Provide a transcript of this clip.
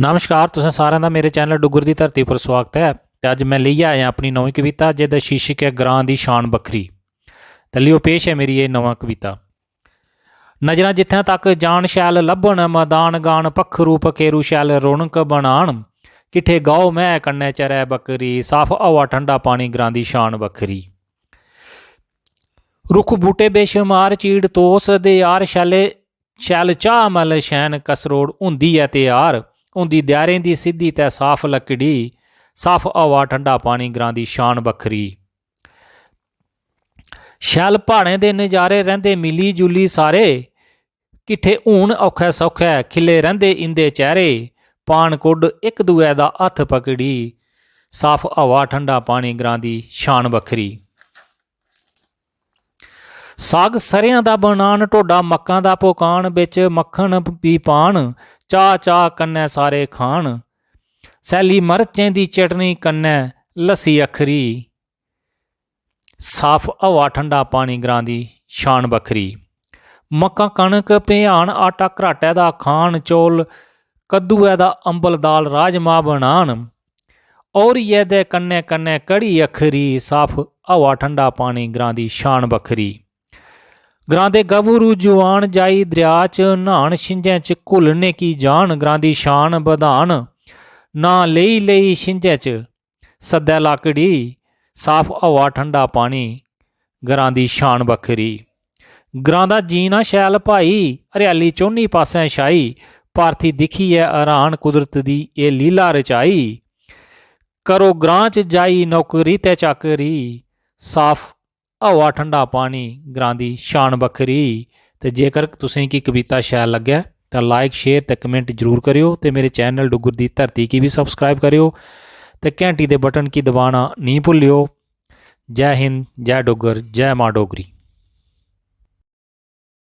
नमस्कार, तुसें सारें दा मेरे चैनल डुग्गर दी धरती पर स्वागत है। ते अज्ज मैं लेइयै आया अपनी नमीं कविता जेह्दा शीर्षक है ग्रां दी शान बक्खरी। ते लियो पेश है मेरी एह् नवां कविता। नजरां जित्थें तक जान शैल लब्भन, मदान गान पक्खरू पखेरू शैल रौनक बनान। किट्ठे गाओ मैं कन्नै चरै बकरी, साफ हवा ठंडा पानी ग्रां दी शान बक्खरी। रुख बूटे बेशुमार चीड़ तोस दे यार शैल चाह् मल शैन कसरोड़ होंदी ऐ त्यार। होंदी दयारें दी सिद्धी ते साफ लकड़ी, साफ हवा ठंडा पानी ग्रां दी शान बक्खरी। शैल प्हाड़ें दे नज़ारे रैंदे मिली जुली सारे, किट्ठे हून औखै सौखै खिले रैंदे इंदे चेहरे। पान कुड्ड इक दुए दा हत्थ पकड़ी, साफ हवा ठंडा पानी ग्रां दी शान बक्खरी। साग सरेआं दा बनान, ढोडा मक्कां दा पकान, बिच मक्खन भी पान, चाह् चाह् कन्नै सारे खान। सैली मरचें दी चटनी कन्नै लस्सी अखरी, साफ हवा ठंडा पानी ग्रां दी शान बक्खरी। मक्कां कनक पिहान, आटा घराटै दा खान, चौल कद्दूए दा अंबल दाल राजमां बनान। औरियै दे कन्नै कन्नै कड़ी अखरी, साफ हवा ठंडा पानी ग्रां दी शान बक्खरी। ग्रां दे गभरू जुआन जाई दरिया च न्हान, छिंजें च घुलने की जान ग्रां दी शान बधान। नां लेई लेई छिंजें च सद्दै लाकड़ी, साफ हवा ठंडा पानी ग्रां दी शान बक्खरी। ग्रां दा जीना शैल भाई, हरियाली चौनी पासें छाई, भारती दिक्खियै हैरान कुदरत दी एह् लीला रचाई। करो ग्रां च जाई नौकरी ते चाकरी, साफ हवा ठंडा पानी ग्रां दी शान बक्खरी। ते जेकर तुसें गी कविता शैल लग्गे तो लाइक शेयर ते कमेंट जरूर करियो। ते मेरे चैनल डुग्गर दी धरती गी भी सबसक्राइब करियो ते घंटी दे बटन की दबाना नहीं भुल्लियो। जय हिंद, जय डुग्गर, जय मां डोगरी।